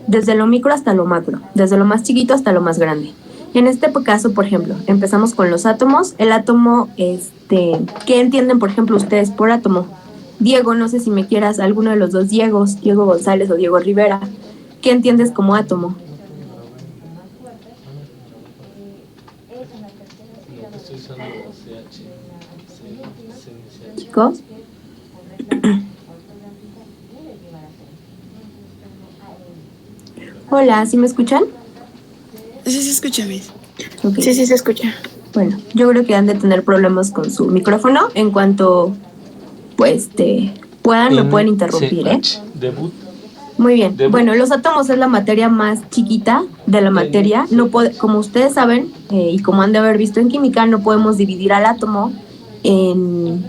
desde lo micro hasta lo macro, desde lo más chiquito hasta lo más grande. En este caso, por ejemplo, empezamos con los átomos. El átomo, ¿qué entienden, por ejemplo, ustedes por átomo? Diego, no sé si me quieras, alguno de los dos Diegos, Diego González o Diego Rivera, ¿qué entiendes como átomo? Chicos. Hola, ¿sí me escuchan? Sí, se escucha, Miss. Okay. Sí, se escucha. Bueno, yo creo que han de tener problemas con su micrófono. En cuanto pues puedan, me pueden interrumpir, ¿eh? Muy bien. Bueno, los átomos es la materia más chiquita de la materia. No como ustedes saben, y como han de haber visto en química, no podemos dividir al átomo en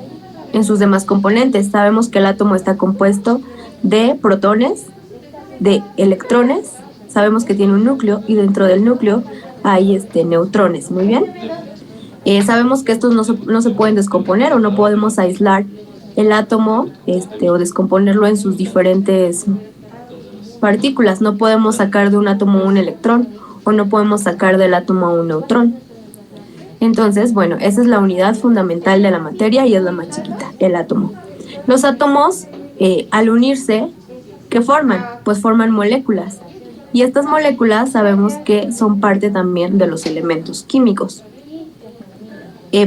sus demás componentes. Sabemos que el átomo está compuesto de protones, de electrones, sabemos que tiene un núcleo y dentro del núcleo hay neutrones, muy bien. Sabemos que estos no se pueden descomponer o no podemos aislar el átomo o descomponerlo en sus diferentes partículas. No podemos sacar de un átomo un electrón o no podemos sacar del átomo un neutrón. Entonces, bueno, esa es la unidad fundamental de la materia y es la más chiquita, el átomo. Los átomos, al unirse, ¿qué forman? Pues forman moléculas. Y estas moléculas sabemos que son parte también de los elementos químicos.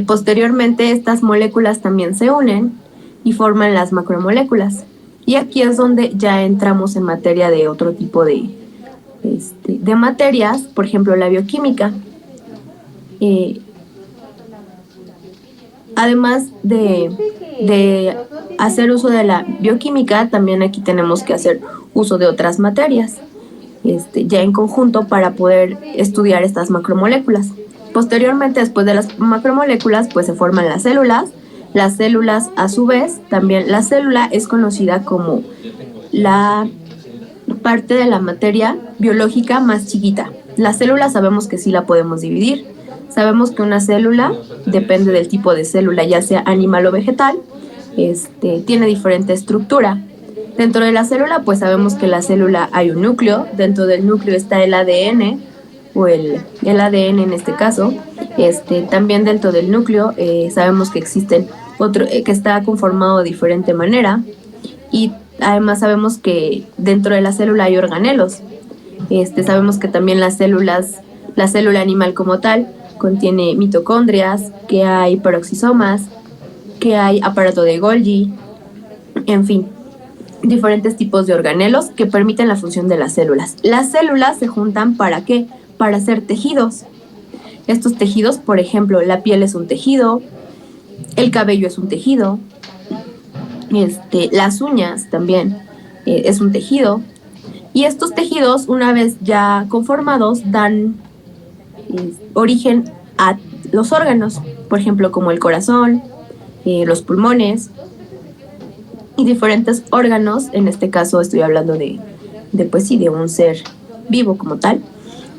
Posteriormente, estas moléculas también se unen y forman las macromoléculas. Y aquí es donde ya entramos en materia de otro tipo de materias, por ejemplo, la bioquímica. Además de hacer uso de la bioquímica, también aquí tenemos que hacer uso de otras materias, ya en conjunto para poder estudiar estas macromoléculas. Posteriormente, después de las macromoléculas, pues se forman las células. Las células, a su vez, también la célula es conocida como la parte de la materia biológica más chiquita. La célula sabemos que sí la podemos dividir. Sabemos que una célula, depende del tipo de célula, ya sea animal o vegetal, tiene diferente estructura. Dentro de la célula, pues sabemos que en la célula hay un núcleo. Dentro del núcleo está el ADN, o el ADN en este caso. También dentro del núcleo sabemos que existen que está conformado de diferente manera. Y además sabemos que dentro de la célula hay organelos. Sabemos que también la célula animal como tal contiene mitocondrias, que hay peroxisomas, que hay aparato de Golgi, en fin, diferentes tipos de organelos que permiten la función de las células. Las células se juntan ¿para qué? Para hacer tejidos. Estos tejidos, por ejemplo, la piel es un tejido, el cabello es un tejido, las uñas también es un tejido. Y estos tejidos, una vez ya conformados, dan origen a los órganos, por ejemplo, como el corazón, los pulmones y diferentes órganos. En este caso estoy hablando de un ser vivo como tal.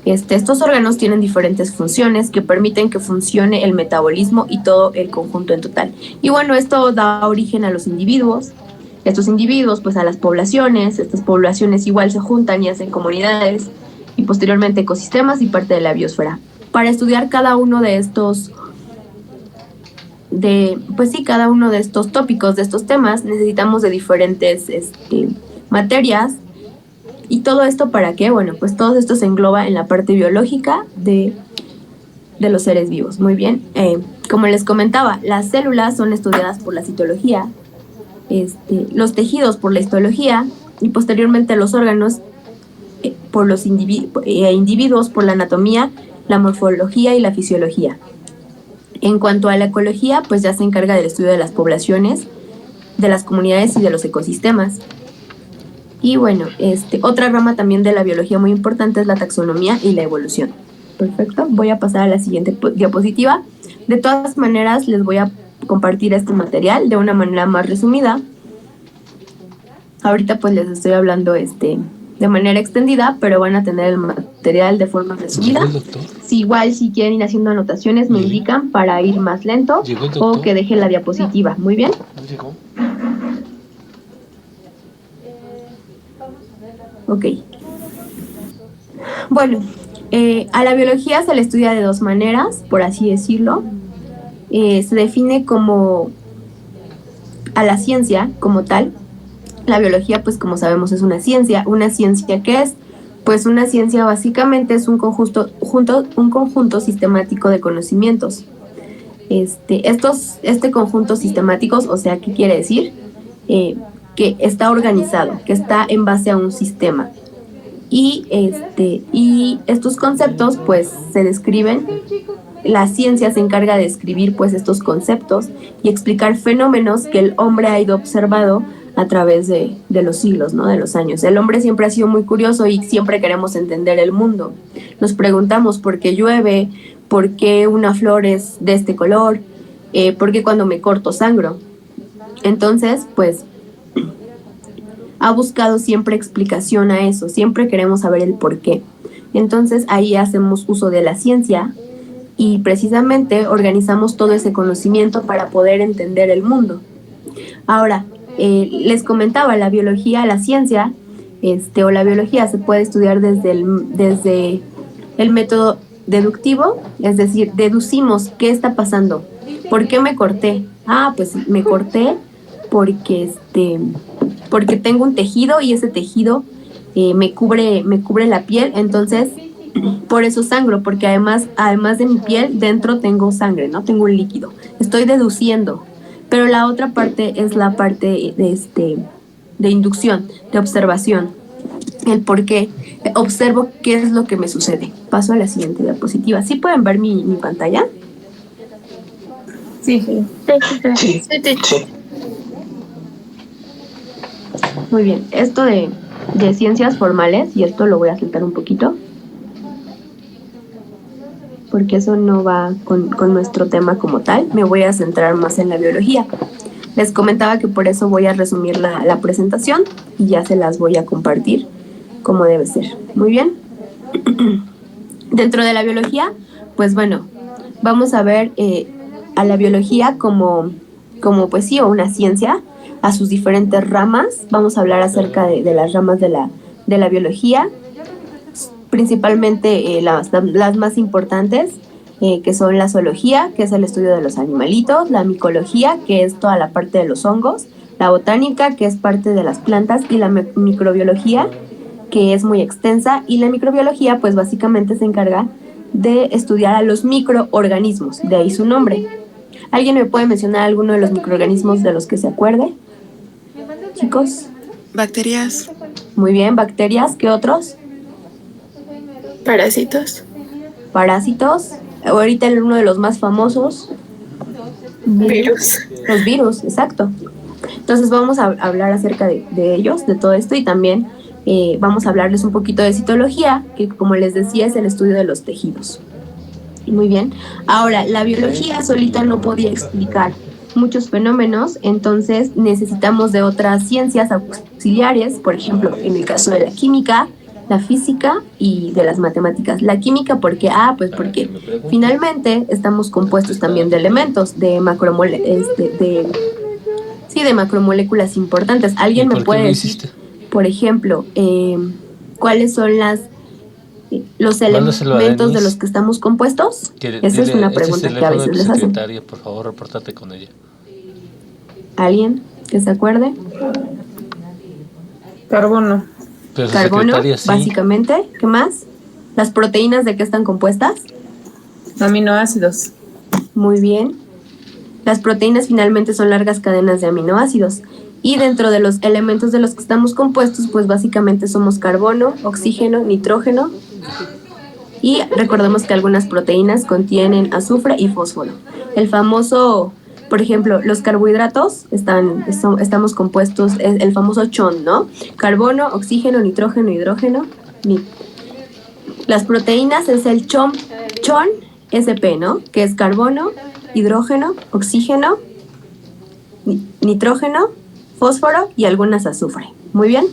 Estos órganos tienen diferentes funciones que permiten que funcione el metabolismo y todo el conjunto en total. Y bueno, esto da origen a los individuos. Estos individuos, pues a las poblaciones. Estas poblaciones igual se juntan y hacen comunidades y posteriormente ecosistemas y parte de la biosfera. Para estudiar cada uno de estos cada uno de estos tópicos, de estos temas, necesitamos de diferentes materias. ¿Y todo esto para qué? Bueno, pues todo esto se engloba en la parte biológica de los seres vivos. Muy bien. Como les comentaba, las células son estudiadas por la citología, los tejidos por la histología y posteriormente los órganos por los individuos por la anatomía, la morfología y la fisiología. En cuanto a la ecología, pues ya se encarga del estudio de las poblaciones, de las comunidades y de los ecosistemas. Y bueno, otra rama también de la biología muy importante es la taxonomía y la evolución. Perfecto, voy a pasar a la siguiente diapositiva. De todas maneras, les voy a compartir este material de una manera más resumida. Ahorita pues les estoy hablando de manera extendida, pero van a tener el material de forma resumida. Si igual si quieren ir haciendo anotaciones, me indican para ir más lento o que deje la diapositiva. Muy bien. Ok. Bueno, a la biología se le estudia de dos maneras, por así decirlo. Se define como a la ciencia como tal. La biología, pues como sabemos, es una ciencia. ¿Una ciencia qué es? Pues una ciencia básicamente es un conjunto sistemático de conocimientos. Este conjunto sistemáticos, o sea, ¿qué quiere decir? Que está organizado, que está en base a un sistema. Y estos conceptos, pues, se describen. La ciencia se encarga de describir, pues, estos conceptos y explicar fenómenos que el hombre ha ido observando a través de los siglos, ¿no? De los años. El hombre siempre ha sido muy curioso y siempre queremos entender el mundo. Nos preguntamos por qué llueve, por qué una flor es de este color, por qué cuando me corto sangro. Entonces, pues, ha buscado siempre explicación a eso, siempre queremos saber el por qué. Entonces ahí hacemos uso de la ciencia y precisamente organizamos todo ese conocimiento para poder entender el mundo. Ahora, les comentaba, la biología, la ciencia, o la biología se puede estudiar desde el método deductivo, es decir, deducimos qué está pasando. ¿Por qué me corté? Ah, pues me corté porque porque tengo un tejido y ese tejido me cubre la piel, entonces por eso sangro, porque además de mi piel, dentro tengo sangre, ¿no? Tengo un líquido. Estoy deduciendo. Pero la otra parte es la parte de inducción, de observación. El por qué. Observo qué es lo que me sucede. Paso a la siguiente diapositiva. ¿Sí pueden ver mi pantalla? Sí. Sí. Muy bien. Esto de ciencias formales, y esto lo voy a saltar un poquito, porque eso no va con nuestro tema como tal. Me voy a centrar más en la biología. Les comentaba que por eso voy a resumir la presentación y ya se las voy a compartir como debe ser. Muy bien. Dentro de la biología, pues bueno, vamos a ver a la biología como pues sí, o una ciencia, a sus diferentes ramas. Vamos a hablar acerca de las ramas de la biología, principalmente las más importantes, que son la zoología, que es el estudio de los animalitos, la micología, que es toda la parte de los hongos, la botánica, que es parte de las plantas, y la microbiología, que es muy extensa, y la microbiología pues básicamente se encarga de estudiar a los microorganismos, de ahí su nombre. ¿Alguien me puede mencionar alguno de los microorganismos de los que se acuerde? Chicos. Bacterias. Muy bien, bacterias, ¿qué otros? Parásitos. Parásitos. Ahorita uno de los más famosos. Virus. Los virus, exacto. Entonces vamos a hablar acerca de ellos, de todo esto, y también vamos a hablarles un poquito de citología, que como les decía es el estudio de los tejidos. Muy bien. Ahora, la biología solita no podía explicar muchos fenómenos, entonces necesitamos de otras ciencias auxiliares, por ejemplo, en el caso de la química, la física y de las matemáticas. La química, ¿por qué? Pues porque finalmente estamos compuestos también de elementos, de macromoléculas importantes. ¿Alguien me puede decir, por ejemplo, cuáles son los elementos de los que estamos compuestos? Esa es una pregunta que a veces les hacen. Por favor, repórtate con ella. ¿Alguien que se acuerde? Carbono. Carbono, básicamente. ¿Qué más? ¿Las proteínas de qué están compuestas? Aminoácidos. Muy bien. Las proteínas finalmente son largas cadenas de aminoácidos. Y dentro de los elementos de los que estamos compuestos, pues básicamente somos carbono, oxígeno, nitrógeno. Y recordemos que algunas proteínas contienen azufre y fósforo. El famoso, por ejemplo, los carbohidratos estamos compuestos, el famoso CHON, ¿no? Carbono, oxígeno, nitrógeno, hidrógeno. Las proteínas es el CHON SP, ¿no? Que es carbono, hidrógeno, oxígeno, nitrógeno, fósforo y algunas azufre. Muy bien.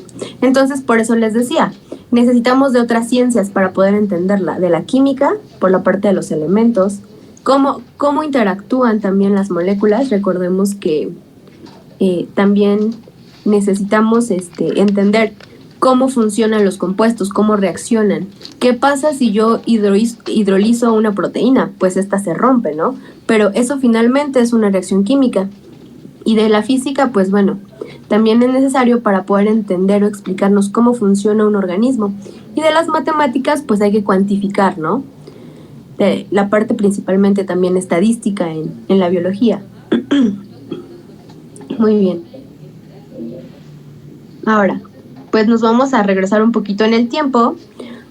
Entonces, por eso les decía, necesitamos de otras ciencias para poder entenderla, de la química, por la parte de los elementos, cómo interactúan también las moléculas. Recordemos que también necesitamos entender cómo funcionan los compuestos, cómo reaccionan. ¿Qué pasa si yo hidrolizo una proteína? Pues esta se rompe, ¿no? Pero eso finalmente es una reacción química. Y de la física, pues bueno, también es necesario para poder entender o explicarnos cómo funciona un organismo. Y de las matemáticas, pues hay que cuantificar, ¿no? De la parte principalmente también estadística en la biología. Muy bien. Ahora, pues nos vamos a regresar un poquito en el tiempo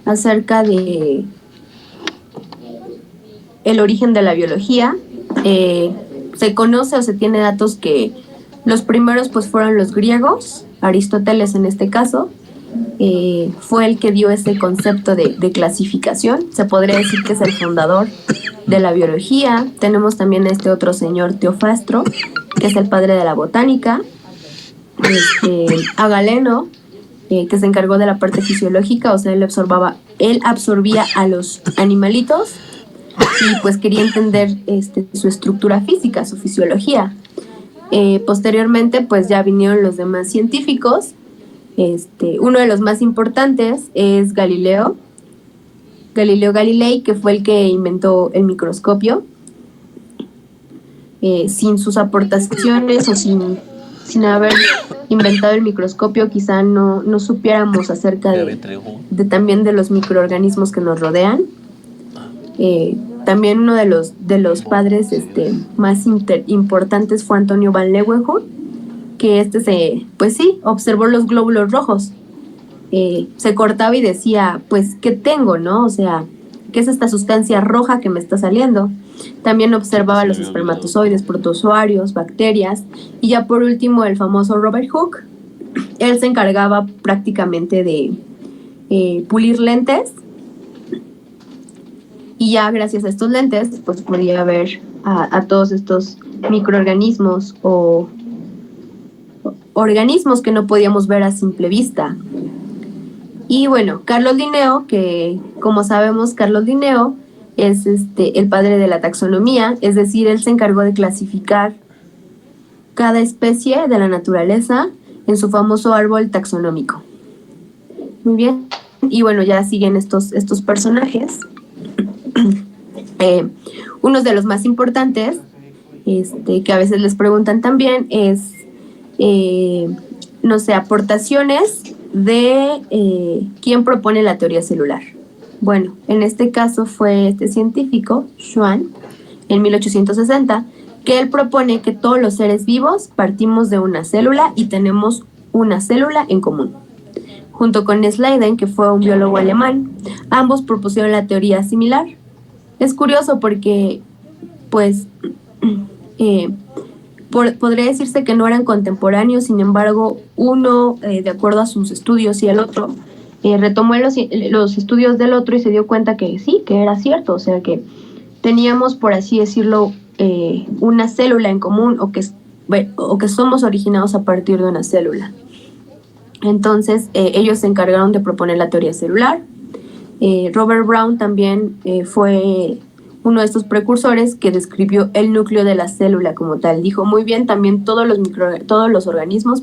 acerca de el origen de la biología. Se conoce o se tiene datos que los primeros pues fueron los griegos, Aristóteles en este caso, fue el que dio ese concepto de clasificación. Se podría decir que es el fundador de la biología. Tenemos también a este otro señor, Teofrastro, que es el padre de la botánica. A Galeno, que se encargó de la parte fisiológica, o sea, él absorbía a los animalitos y pues quería entender su estructura física, su fisiología. Posteriormente pues ya vinieron los demás científicos. Uno de los más importantes es Galileo Galilei, que fue el que inventó el microscopio. Sin sus aportaciones o sin haber inventado el microscopio, quizá no supiéramos acerca también de los microorganismos que nos rodean. También uno de los padres más importantes fue Antonio van Leeuwenhoek, que pues sí, observó los glóbulos rojos. Se cortaba y decía, pues, ¿qué tengo, no? O sea, ¿qué es esta sustancia roja que me está saliendo? También observaba los espermatozoides, protozoarios, bacterias, y ya por último el famoso Robert Hooke. Él se encargaba prácticamente de pulir lentes, y ya gracias a estos lentes pues podía ver a todos estos microorganismos o organismos que no podíamos ver a simple vista. Y bueno, Carlos Linneo, que como sabemos, Carlos Linneo es el padre de la taxonomía, es decir, él se encargó de clasificar cada especie de la naturaleza en su famoso árbol taxonómico. Muy bien, y bueno, ya siguen estos personajes. Uno de los más importantes, que a veces les preguntan también, es, no sé, aportaciones de quién propone la teoría celular. Bueno, en este caso fue este científico, Schwann, en 1860, que él propone que todos los seres vivos partimos de una célula y tenemos una célula en común. Junto con Schleiden, que fue un biólogo alemán, ambos propusieron la teoría similar. Es curioso porque, pues, podría decirse que no eran contemporáneos, sin embargo, uno, de acuerdo a sus estudios, y el otro retomó los estudios del otro y se dio cuenta que sí, que era cierto, o sea que teníamos, por así decirlo, una célula en común, o que somos originados a partir de una célula. Entonces, ellos se encargaron de proponer la teoría celular. Robert Brown también fue uno de estos precursores que describió el núcleo de la célula como tal. Dijo muy bien, también todos los organismos,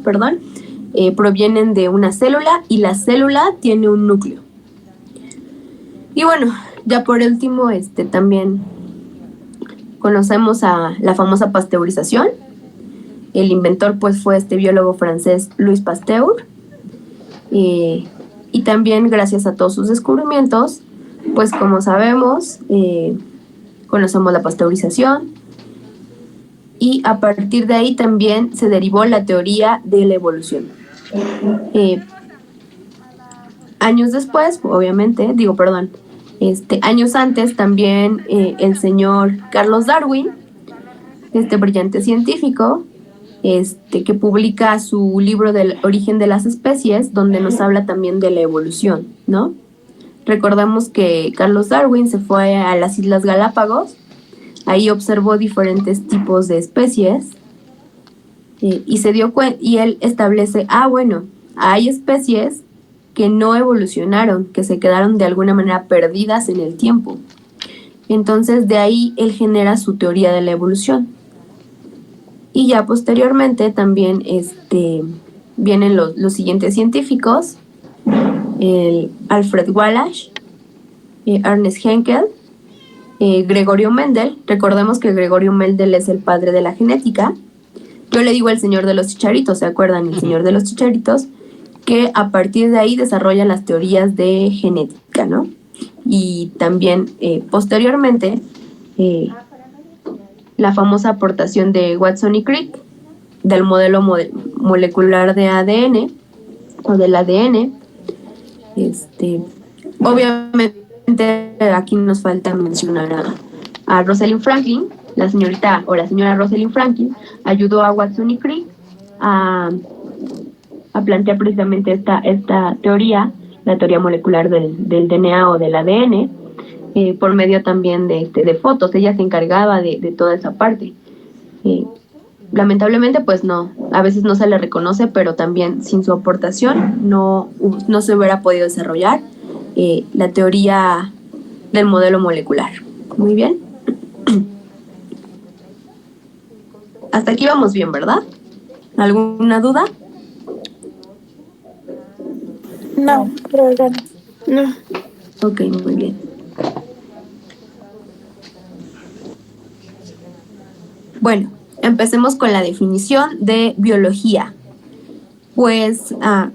provienen de una célula y la célula tiene un núcleo. Y bueno, ya por último, también conocemos a la famosa pasteurización. El inventor pues fue este biólogo francés Louis Pasteur. Y también gracias a todos sus descubrimientos, pues como sabemos, conocemos la pasteurización, y a partir de ahí también se derivó la teoría de la evolución. Años después, obviamente, años antes también el señor Carlos Darwin, este brillante científico, que publica su libro del origen de las especies, donde nos habla también de la evolución, ¿no? Recordamos que Carlos Darwin se fue a las Islas Galápagos, ahí observó diferentes tipos de especies, y se dio cuenta, y él establece, hay especies que no evolucionaron, que se quedaron de alguna manera perdidas en el tiempo. Entonces de ahí él genera su teoría de la evolución. Y ya posteriormente también vienen los siguientes científicos, el Alfred Wallace, Ernest Haeckel, Gregorio Mendel. Recordemos que Gregorio Mendel es el padre de la genética. Yo le digo el señor de los chicharitos, ¿se acuerdan? El señor de los chicharitos, que a partir de ahí desarrolla las teorías de genética, ¿no? Y también posteriormente la famosa aportación de Watson y Crick del modelo molecular de ADN o del ADN. Obviamente aquí nos falta mencionar a Rosalind Franklin. La señora Rosalind Franklin ayudó a Watson y Crick a plantear precisamente esta teoría, la teoría molecular del DNA o del ADN, por medio también de fotos. Ella se encargaba de toda esa parte. Lamentablemente, pues no, a veces no se le reconoce, pero también sin su aportación no se hubiera podido desarrollar la teoría del modelo molecular. Muy bien. Hasta aquí vamos bien, ¿verdad? ¿Alguna duda? No, no. Ok, muy bien. Bueno, empecemos con la definición de biología. Pues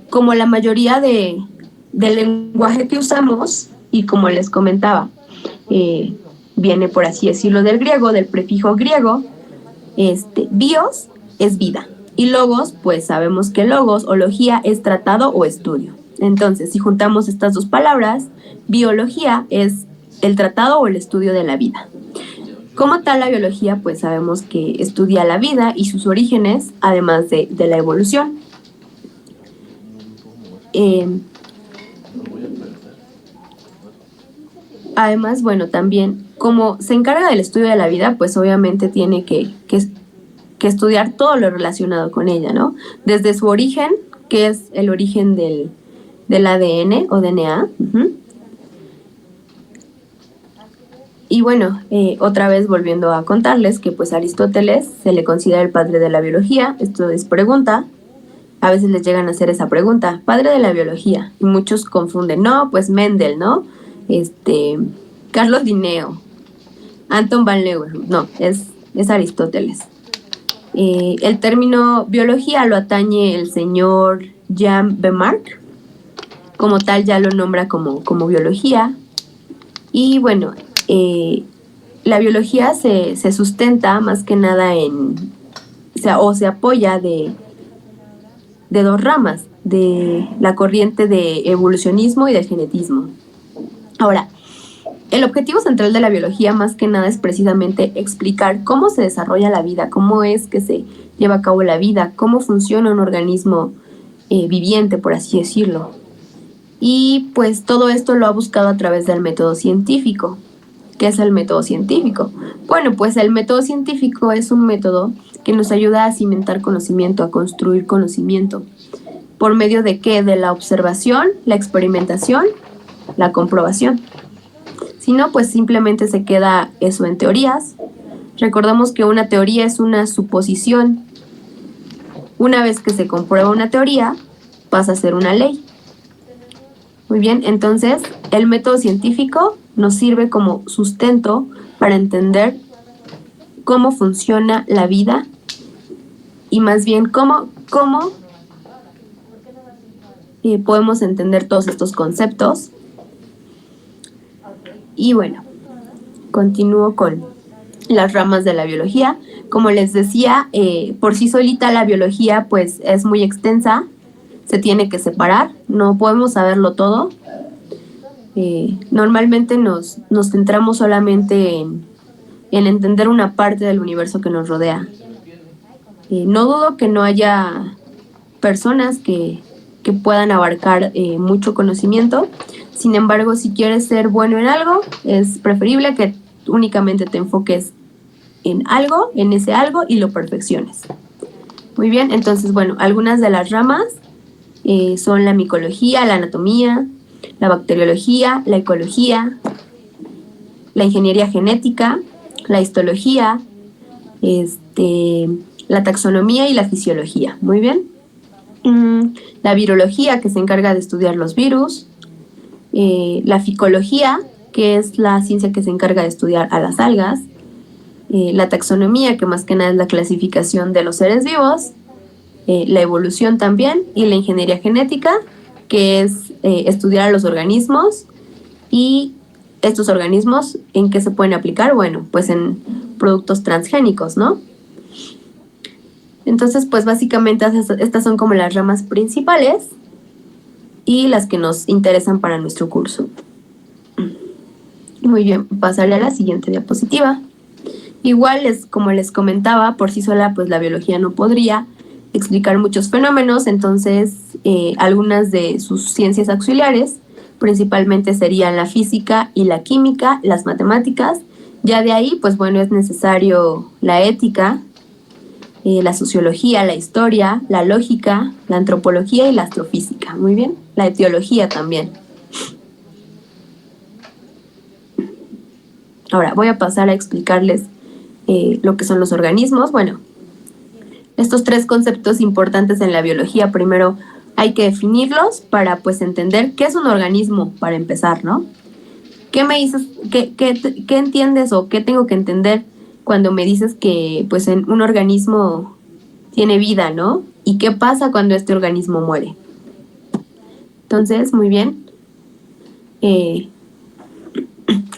como la mayoría del lenguaje que usamos, y como les comentaba, viene, por así decirlo, del griego, del prefijo griego. Bios es vida, y logos, pues sabemos que logos o logía es tratado o estudio. Entonces, si juntamos estas dos palabras, biología es el tratado o el estudio de la vida. Como tal, la biología, pues sabemos que estudia la vida y sus orígenes, además de la evolución. Además, bueno, también como se encarga del estudio de la vida, pues obviamente tiene que estudiar todo lo relacionado con ella, ¿no? Desde su origen, que es el origen del ADN o DNA. Y bueno, otra vez volviendo a contarles que pues Aristóteles se le considera el padre de la biología. Esto es pregunta. A veces les llegan a hacer esa pregunta, padre de la biología, y muchos confunden, no, pues Mendel, ¿no? Carlos Linneo, Anton van Leeuwenhoek, no, es Aristóteles. El término biología lo atañe el señor Jan Bemark, como tal ya lo nombra como biología. Y bueno, la biología se sustenta más que nada o se apoya de dos ramas, de la corriente de evolucionismo y del genetismo. Ahora, el objetivo central de la biología más que nada es precisamente explicar cómo se desarrolla la vida, cómo es que se lleva a cabo la vida, cómo funciona un organismo viviente, por así decirlo. Y pues todo esto lo ha buscado a través del método científico. ¿Qué es el método científico? Bueno, pues el método científico es un método que nos ayuda a cimentar conocimiento, a construir conocimiento. ¿Por medio de qué? De la observación, la experimentación, la comprobación. Si no, pues simplemente se queda eso en teorías. Recordemos que una teoría es una suposición. Una vez que se comprueba una teoría, pasa a ser una ley. Muy bien, entonces el método científico nos sirve como sustento para entender cómo funciona la vida y más bien cómo podemos entender todos estos conceptos. Y bueno, continúo con las ramas de la biología. Como les decía, por sí solita la biología pues es muy extensa, se tiene que separar, no podemos saberlo todo. Normalmente nos centramos solamente en entender una parte del universo que nos rodea. No dudo que no haya personas que puedan abarcar mucho conocimiento. Sin embargo, si quieres ser bueno en algo, es preferible que únicamente te enfoques en algo, en ese algo, y lo perfecciones. Muy bien, entonces, bueno, algunas de las ramas son la micología, la anatomía, la bacteriología, la ecología, la ingeniería genética, la histología, la taxonomía y la fisiología. Muy bien. La virología, que se encarga de estudiar los virus, la ficología, que es la ciencia que se encarga de estudiar a las algas, la taxonomía, que más que nada es la clasificación de los seres vivos, la evolución también, y la ingeniería genética, que es estudiar a los organismos. Y estos organismos, ¿en qué se pueden aplicar? Bueno, pues en productos transgénicos, ¿no? Entonces, pues básicamente estas son como las ramas principales y las que nos interesan para nuestro curso. Muy bien, pasaré a la siguiente diapositiva. Igual, como les comentaba, por sí sola, pues la biología no podría explicar muchos fenómenos, entonces algunas de sus ciencias auxiliares principalmente serían la física y la química, las matemáticas. Ya de ahí, pues bueno, es necesario la ética, la sociología, la historia, la lógica, la antropología y la astrofísica. Muy bien, la etiología también. Ahora voy a pasar a explicarles lo que son los organismos. Bueno, estos 3 conceptos importantes en la biología, primero hay que definirlos para pues entender qué es un organismo, para empezar, ¿no? ¿Qué me dices, qué entiendes o qué tengo que entender cuando me dices que pues en un organismo tiene vida, ¿no? ¿Y qué pasa cuando este organismo muere? Entonces, muy bien.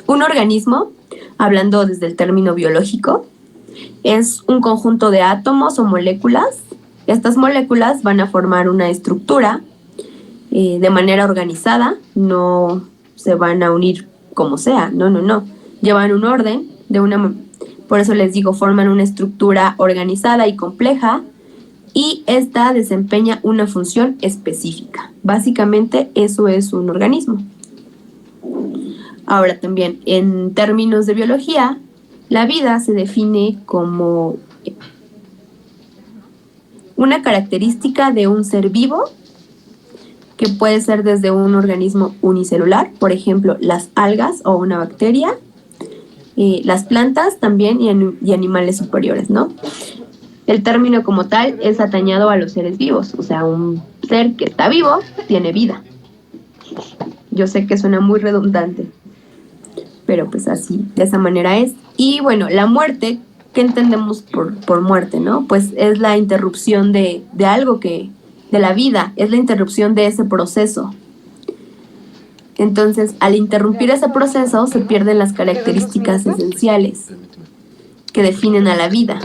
Un organismo, hablando desde el término biológico, es un conjunto de átomos o moléculas. Estas moléculas van a formar una estructura de manera organizada, no se van a unir como sea, no. Llevan un orden, por eso les digo, forman una estructura organizada y compleja, y esta desempeña una función específica. Básicamente eso es un organismo. Ahora también, en términos de biología, la vida se define como una característica de un ser vivo, que puede ser desde un organismo unicelular, por ejemplo, las algas o una bacteria, las plantas también y animales superiores, ¿no? El término como tal es atañado a los seres vivos, o sea, un ser que está vivo tiene vida. Yo sé que suena muy redundante, pero pues así, de esa manera es. Y bueno, la muerte, ¿qué entendemos por muerte, no? Pues es la interrupción de algo de la vida, es la interrupción de ese proceso. Entonces, al interrumpir ese proceso, se pierden las características esenciales que definen a la vida.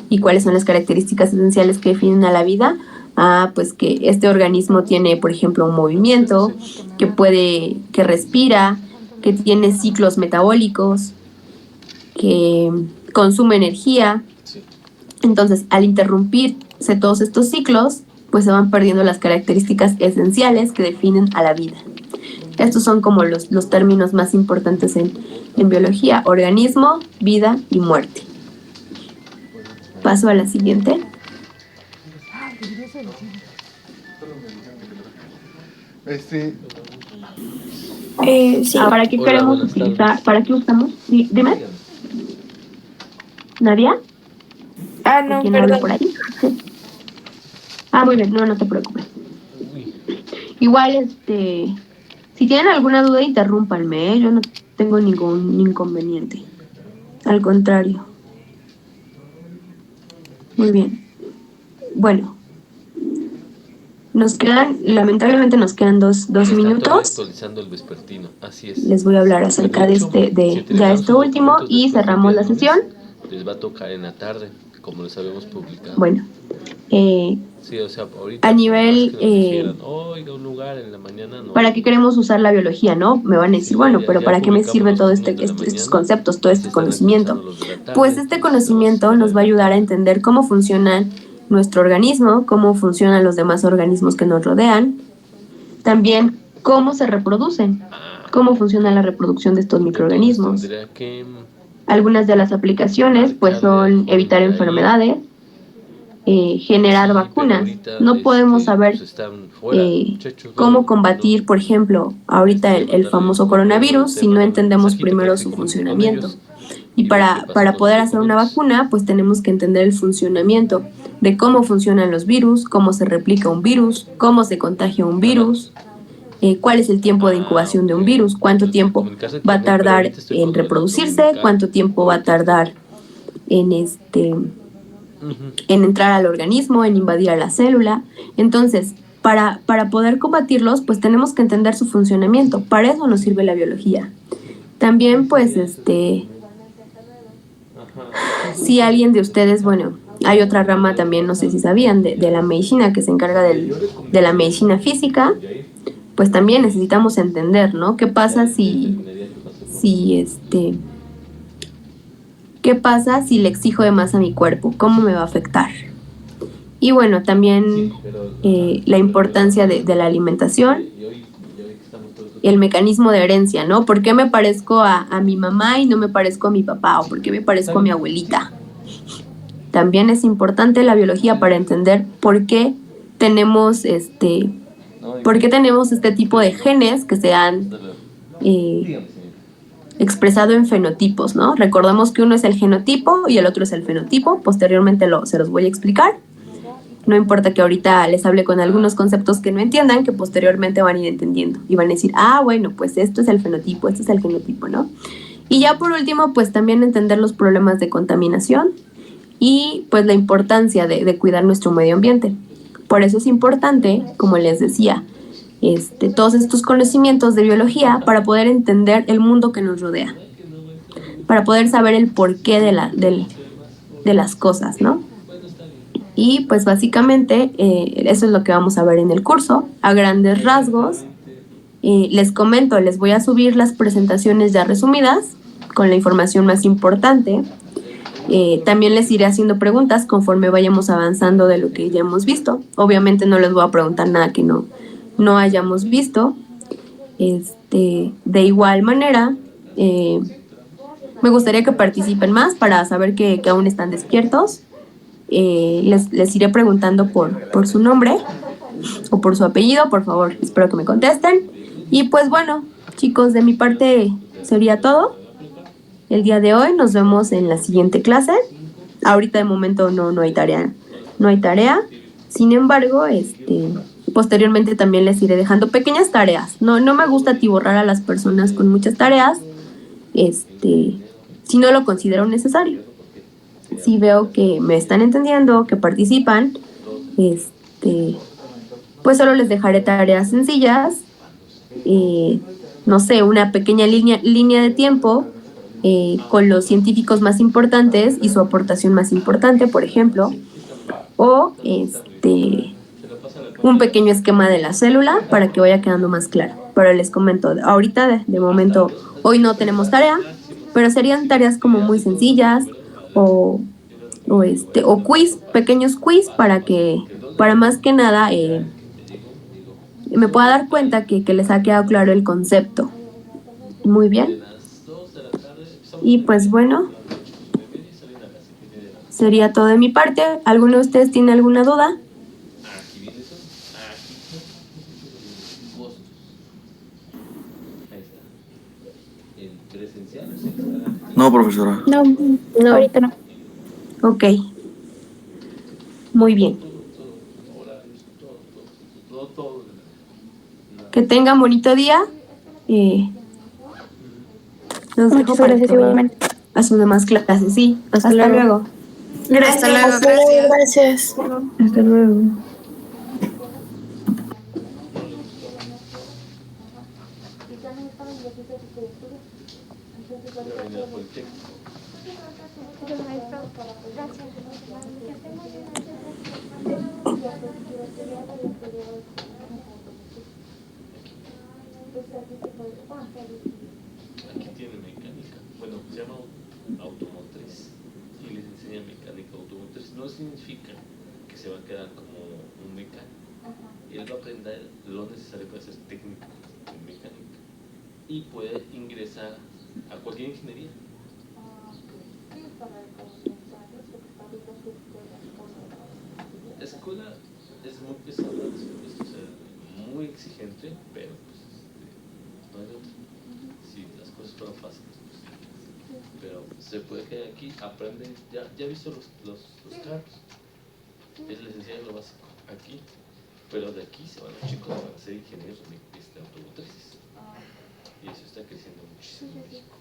¿Y cuáles son las características esenciales que definen a la vida? Pues que este organismo tiene, por ejemplo, un movimiento, que respira, que tiene ciclos metabólicos, que consume energía. Entonces, al interrumpirse todos estos ciclos, pues se van perdiendo las características esenciales que definen a la vida. Estos son como los términos más importantes en biología: organismo, vida y muerte. Paso a la siguiente. Sí. ¿Para qué queremos utilizar? ¿Para qué usamos? Dime. ¿Nadia? No, ¿Quién perdón. habla por ahí? Muy bien, no te preocupes. Igual, si tienen alguna duda, interrúmpanme, yo no tengo ningún inconveniente. Al contrario. Muy bien. Bueno. Lamentablemente nos quedan dos minutos. Actualizando el vespertino, así es. Les voy a hablar acerca de esto último y cerramos la sesión. Les va a tocar en la tarde, como les habíamos publicado. Bueno, sí, o sea, ahorita, a nivel, un lugar en la mañana, no. ¿Para qué queremos usar la biología, no? Me van a decir, bueno, pero ¿para qué me sirve todo estos conceptos, todo este conocimiento? Pues este conocimiento nos va a ayudar a entender cómo funcionan nuestro organismo, cómo funcionan los demás organismos que nos rodean, también cómo se reproducen, cómo funciona la reproducción de estos microorganismos. Algunas de las aplicaciones pues son evitar enfermedades, generar vacunas. No podemos saber cómo combatir, por ejemplo, ahorita el famoso coronavirus si no entendemos primero su funcionamiento. Y para poder hacer una vacuna, pues tenemos que entender el funcionamiento de cómo funcionan los virus, cómo se replica un virus, cómo se contagia un virus, cuál es el tiempo de incubación de un virus, cuánto tiempo va a tardar en reproducirse, cuánto tiempo va a tardar en en entrar al organismo, en invadir a la célula. Entonces, para poder combatirlos, pues tenemos que entender su funcionamiento. Para eso nos sirve la biología. También, pues, si alguien de ustedes, bueno, hay otra rama también, no sé si sabían, de la medicina que se encarga de la medicina física, pues también necesitamos entender, ¿no? ¿Qué pasa qué pasa si le exijo de más a mi cuerpo? ¿Cómo me va a afectar? Y bueno, también la importancia de la alimentación, el mecanismo de herencia, ¿no? ¿Por qué me parezco a mi mamá y no me parezco a mi papá? ¿O por qué me parezco a mi abuelita? También es importante la biología para entender por qué tenemos este tipo de genes que se han expresado en fenotipos, ¿no? Recordemos que uno es el genotipo y el otro es el fenotipo. Posteriormente se los voy a explicar. No importa que ahorita les hable con algunos conceptos que no entiendan, que posteriormente van a ir entendiendo y van a decir, ah, bueno, pues esto es el fenotipo, esto es el genotipo, ¿no? Y ya por último, pues también entender los problemas de contaminación y pues la importancia de cuidar nuestro medio ambiente. Por eso es importante, como les decía, todos estos conocimientos de biología para poder entender el mundo que nos rodea, para poder saber el porqué de las cosas, ¿no? Y pues básicamente eso es lo que vamos a ver en el curso, a grandes rasgos. Les comento, les voy a subir las presentaciones ya resumidas con la información más importante. También les iré haciendo preguntas conforme vayamos avanzando de lo que ya hemos visto. Obviamente no les voy a preguntar nada que no hayamos visto. De igual manera, me gustaría que participen más para saber que aún están despiertos. Les iré preguntando por su nombre o por su apellido, por favor, espero que me contesten. Y pues bueno, chicos, de mi parte sería todo. El día de hoy nos vemos en la siguiente clase. Ahorita de momento no hay tarea, no hay tarea. Sin embargo, posteriormente también les iré dejando pequeñas tareas. No me gusta atiborrar a las personas con muchas tareas, si no lo considero necesario. Si veo que me están entendiendo, que participan, pues solo les dejaré tareas sencillas, no sé, una pequeña línea de tiempo con los científicos más importantes y su aportación más importante, por ejemplo, o un pequeño esquema de la célula para que vaya quedando más claro. Pero les comento, ahorita de momento, hoy no tenemos tarea, pero serían tareas como muy sencillas o quiz, pequeños quiz para más que nada me pueda dar cuenta que les ha quedado claro el concepto. Muy bien. Y pues bueno, sería todo de mi parte. ¿Alguno de ustedes tiene alguna duda? No, profesora. No, ahorita no. Ok. Muy bien. Que tengan bonito día. Los dejo para gracias, igualmente. a sus demás clases. Sí, hasta luego. Gracias. Hasta luego, Gracias. Hasta luego. Aquí tiene mecánica. Bueno, se llama automotriz y les enseña mecánica automotriz. No significa que se va a quedar como un mecánico. Él va a aprender lo necesario para ser técnico en mecánica y puede ingresar a cualquier ingeniería. La escuela es muy pesada, es muy exigente, pero pues no hay otra. Si las cosas fueran fáciles, pues, pero se puede quedar aquí, aprende, ya he visto los carros, les enseñan lo básico aquí, Pero de aquí se van los chicos, van a ser ingenieros automotrices. Y eso está creciendo muchísimo en México.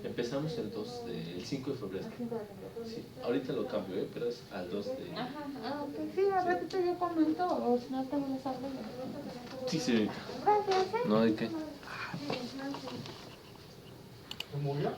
Empezamos el 5 de febrero. Sí, ahorita lo cambio, pero es al 2 de... Ok. Sí, al ratito yo comento, o si no te vuelves a hablar. Sí, señorita. Gracias, No hay que... ¿Se murió?